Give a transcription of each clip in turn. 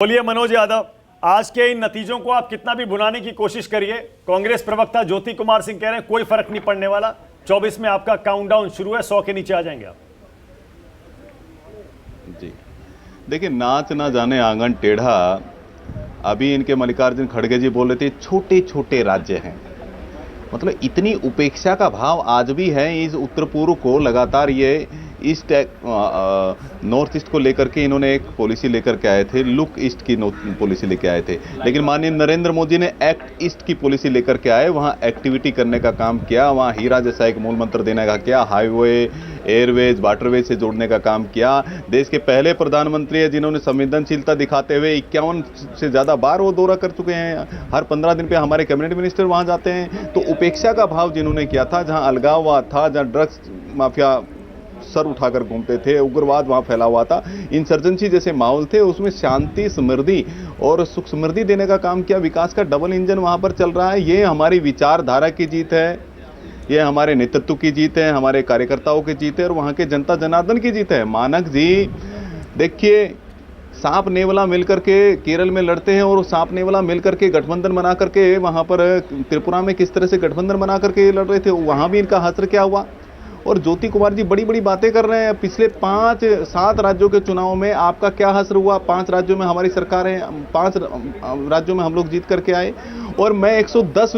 बोलिए मनोज यादव, आज के इन नतीजों को आप कितना भी भुनाने की कोशिश करिए, कांग्रेस प्रवक्ता ज्योति कुमार सिंह कह रहे हैं कोई फर्क नहीं पड़ने वाला। 24 में आपका काउंटडाउन शुरू है, 100 के नीचे आ जाएंगे आप। जी देखिए, नाच ना जाने आंगन टेढ़ा। अभी इनके मल्लिकार्जुन खड़गे जी बोल रहे थे छोटे छोटे राज्य हैं, मतलब इतनी उपेक्षा का भाव आज भी है इस उत्तर पूर्व को। लगातार ये ईस्ट नॉर्थ ईस्ट को लेकर के इन्होंने एक पॉलिसी लेकर के आए थे, लुक ईस्ट की पॉलिसी लेकर आए थे, लेकिन माननीय नरेंद्र मोदी ने एक्ट ईस्ट की पॉलिसी लेकर के आए। वहाँ एक्टिविटी करने का काम किया, वहाँ हीरा जैसा एक मूल मंत्र देने का किया, हाईवे एयरवेज वाटरवेज से जोड़ने का काम किया। देश के पहले प्रधानमंत्री है जिन्होंने संवेदनशीलता दिखाते हुए 51 से ज़्यादा बार वो दौरा कर चुके हैं। हर 15 दिन पे हमारे कैबिनेट मिनिस्टर वहाँ जाते हैं। तो उपेक्षा का भाव जिन्होंने किया था, जहाँ अलगाववाद था, जहाँ ड्रग्स माफिया सर उठाकर घूमते थे, उग्रवाद वहाँ फैला हुआ था, इंसर्जेंसी जैसे माहौल थे, उसमें शांति समृद्धि और सुख समृद्धि देने का काम किया। विकास का डबल इंजन वहाँ पर चल रहा है। ये हमारी विचारधारा की जीत है, ये हमारे नेतृत्व की जीत है, हमारे कार्यकर्ताओं की जीत है और वहाँ के जनता जनार्दन की जीत है। मानक जी देखिए, सांप नेवला मिलकर के केरल में लड़ते हैं और सांप नेवला मिलकर के गठबंधन बना करके वहाँ पर त्रिपुरा में किस तरह से गठबंधन बना करके लड़ रहे थे, वहाँ भी इनका हश्र क्या हुआ। और ज्योति कुमार जी बड़ी बड़ी बातें कर रहे हैं। पिछले 5-7 राज्यों के चुनाव में आपका क्या हश्र हुआ। 5 राज्यों में हमारी सरकार है, 5 राज्यों में हम लोग जीत करके आए। और मैं 110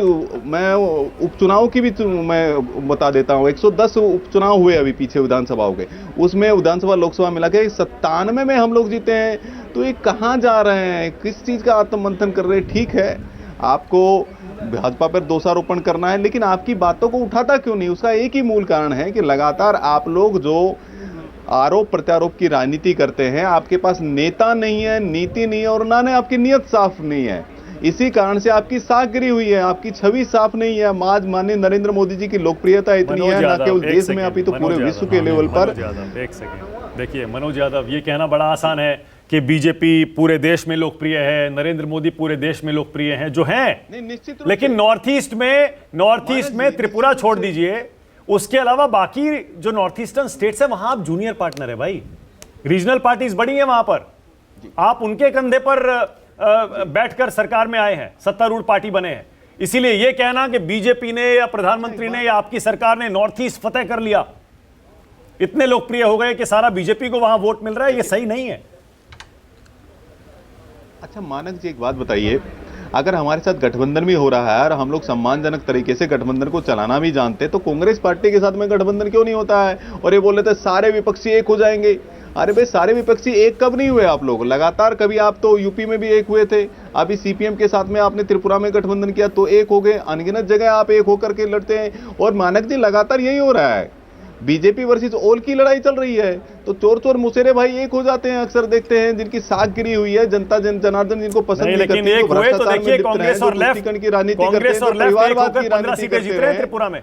मैं उपचुनाव की भी मैं बता देता हूँ, 110 उपचुनाव हुए अभी पीछे विधानसभाओं के, उसमें विधानसभा लोकसभा मिला के 97 में हम लोग जीते हैं। तो ये कहाँ जा रहे हैं, किस चीज़ का आत्ममंथन कर रहे हैं। ठीक है, आपको भाजपा पर दोषारोपण करना है, लेकिन आपकी बातों को उठाता क्यों नहीं। उसका एक ही मूल कारण है कि लगातार आप लोग जो आरोप प्रत्यारोप की राजनीति करते हैं, आपके पास नेता नहीं है, नीति नहीं है और ना ने आपकी नीयत साफ नहीं है। इसी कारण से आपकी साख गिरी हुई है, आपकी छवि साफ नहीं है। आज माननीय नरेंद्र मोदी जी की लोकप्रियता इतनी है, न केवल देश में अभी तो पूरे विश्व के लेवल पर। एक सेकंड देखिए मनोज यादव, ये कहना बड़ा आसान है कि बीजेपी पूरे देश में लोकप्रिय है, नरेंद्र मोदी पूरे देश में लोकप्रिय हैं, जो हैं, लेकिन नॉर्थ ईस्ट में त्रिपुरा छोड़ दीजिए, उसके अलावा बाकी जो नॉर्थ ईस्टर्न स्टेट्स है वहां आप जूनियर पार्टनर है भाई। रीजनल पार्टीज बड़ी हैं वहां पर, आप उनके कंधे पर बैठकर सरकार में आए हैं, सत्तारूढ़ पार्टी बने हैं। इसीलिए यह कहना कि बीजेपी ने या प्रधानमंत्री ने या आपकी सरकार ने नॉर्थ ईस्ट फतेह कर लिया, इतने लोकप्रिय हो गए कि सारा बीजेपी को वहां वोट मिल रहा है, यह सही नहीं है। अच्छा मानक जी, एक बात बताइए, अगर हमारे साथ गठबंधन भी हो रहा है और हम लोग सम्मानजनक तरीके से गठबंधन को चलाना भी जानते हैं, तो कांग्रेस पार्टी के साथ में गठबंधन क्यों नहीं होता है। और ये बोल रहे थे सारे विपक्षी एक हो जाएंगे। अरे भाई, सारे विपक्षी एक कब नहीं हुए आप लोग। लगातार कभी आप तो यूपी में भी एक हुए थे, अभी सीपीएम के साथ में आपने त्रिपुरा में गठबंधन किया तो एक हो गए। अनगिनत जगह आप एक होकर के लड़ते हैं। और मानक जी, लगातार यही हो रहा है, बीजेपी वर्सेस ऑल की लड़ाई चल रही है। तो चोर चोर मुसेरे भाई एक हो जाते हैं, अक्सर देखते हैं, जिनकी साख गिरी हुई है, जनता जनार्दन जिनको पसंद नहीं करती। लेकिन एक हुए तो देखिए, कांग्रेस और लेफ्ट की राजनीति करते हैं, परिवारवाद की राजनीति करते हैं। त्रिपुरा में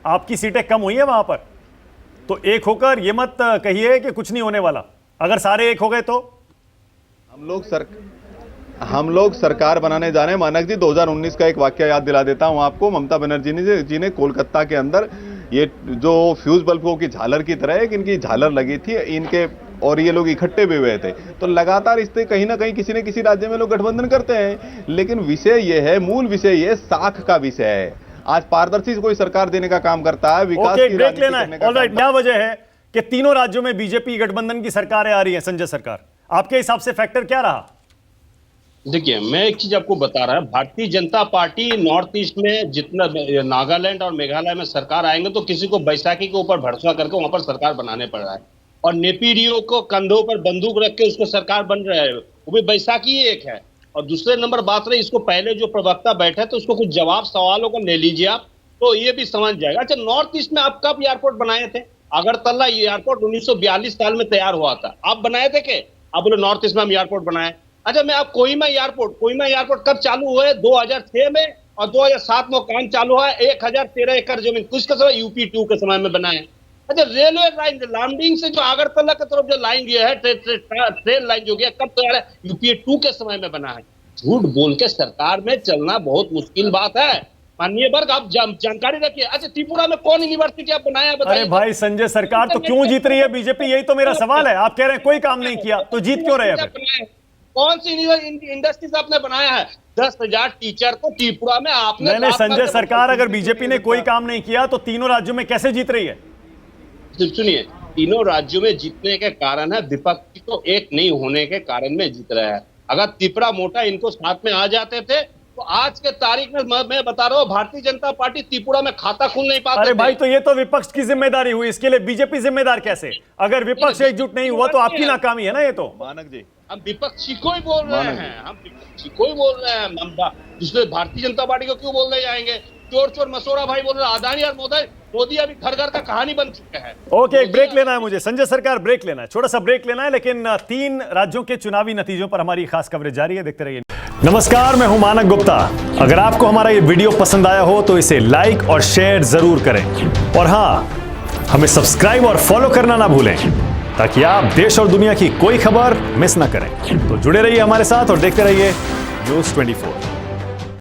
आपकी सीटें कम हुई है वहां पर, तो एक होकर ये मत कहिए कि कुछ नहीं होने वाला। अगर सारे एक हो गए तो हम लोग सरकार बनाने जा रहे हैं। मानक जी, 2019 का एक वाक्य याद दिला देता हूं आपको। ममता बनर्जी जी ने कोलकाता के अंदर ये जो फ्यूज बल्बों की झालर की तरह एक इनकी झालर लगी थी इनके, और ये लोग इकट्ठे भी हुए थे। तो लगातार इससे कहीं ना कहीं किसी न किसी राज्य में लोग गठबंधन करते हैं। लेकिन विषय ये है, मूल विषय ये साख का विषय है। आज पारदर्शी कोई सरकार देने का काम करता है, विकास की राजनीति करने का काम। क्या वजह है कि तीनों राज्यों में बीजेपी गठबंधन की सरकारें आ रही हैं। संजय सरकार, आपके हिसाब से फैक्टर क्या रहा। देखिए, मैं एक चीज आपको बता रहा हूं, Bharatiya Janata party north east में जितना नागालैंड और मेघालय में सरकार आएंगे तो किसी को बैसाखी के ऊपर भरोसा करके वहां पर सरकार बनाने पड़ रहा है, और नेपीरियो को कंधों पर बंदूक रख के उसको सरकार बन रहा है, वो भी बैसाखी एक है। और दूसरे नंबर बात रही, इसको पहले जो प्रवक्ता बैठे तो उसको कुछ जवाब सवालों को ले लीजिए आप, तो ये भी समझ जाएगा। अच्छा, नॉर्थ ईस्ट में आप कब एयरपोर्ट बनाए थे। अगरतला एयरपोर्ट 1942 साल में तैयार हुआ था, आप बनाए थे क्या। आप बोले नॉर्थ ईस्ट में हम एयरपोर्ट बनाए। अच्छा, मैं आप कोहिमा एयरपोर्ट कब चालू हुए, 2006 में, और 2007 में काम चालू हुआ। 1013 एकड़ जमीन किसके समय, यूपी 2 के समय में बनाए। अच्छा, रेलवे लाइन लामडिंग से जो आगरतला की तरफ जो लाइन गया है, ट्रेन लाइन जो गया, कब तैयार है, यूपी 2 के समय में बना है। झूठ बोल के सरकार में चलना बहुत मुश्किल बात है। माननीय वर्ग, आप जानकारी रखिए। अच्छा, त्रिपुरा में कौन यूनिवर्सिटी आप बनाया बताइए। अरे भाई संजय, सरकार तो क्यों जीत रही है बीजेपी, यही तो मेरा सवाल है। आप कह रहे हैं कोई काम नहीं किया, तो जीत क्यों रहे हैं। कौन सी इंडस्ट्रीज आपने बनाया है? 10,000 टीचर को त्रिपुरा में आपने नहीं नहीं, लात संजय मार के सरकार अगर बंद बीजेपी ने कोई काम नहीं किया तो तीनों राज्यों में कैसे जीत रही है? सुनिए, तीनों राज्यों में जीतने के कारण है विपक्ष को एक नहीं होने के कारण में जीत रहा है। अगर त्रिपुरा मोटा इनको साथ में आ जाते थे तो आज के तारीख में मैं बता रहा हूँ भारतीय जनता पार्टी त्रिपुरा में खाता खुल नहीं पाते। अरे भाई, तो ये तो विपक्ष की जिम्मेदारी हुई, इसके लिए बीजेपी जिम्मेदार कैसे? अगर विपक्ष एकजुट नहीं हुआ तो आपकी नाकामी है ना ये तो। मानक जी, हम विपक्षी को ही बोल रहे हैं, हम विपक्षी को ही बोल रहे हैं, हम दूसरे भारतीय जनता पार्टी को क्यों बोलने जाएंगे? चोर चोर मसोरा भाई बोल रहे हैं। अदानी और मोदी अभी घर घर का कहानी बन चुके हैं। ओके, एक ब्रेक लेना है मुझे, संजय सरकार ब्रेक लेना है, छोटा सा ब्रेक लेना है, लेकिन 3 राज्यों के चुनावी नतीजों पर हमारी खास कवरेज जारी है, देखते रहिए। नमस्कार, मैं हूं मानक गुप्ता। अगर आपको हमारा ये वीडियो पसंद आया हो तो इसे लाइक और शेयर जरूर करें, और हां, हमें सब्सक्राइब और फॉलो करना ना भूलें ताकि आप देश और दुनिया की कोई खबर मिस ना करें। तो जुड़े रहिए हमारे साथ और देखते रहिए न्यूज़ 24।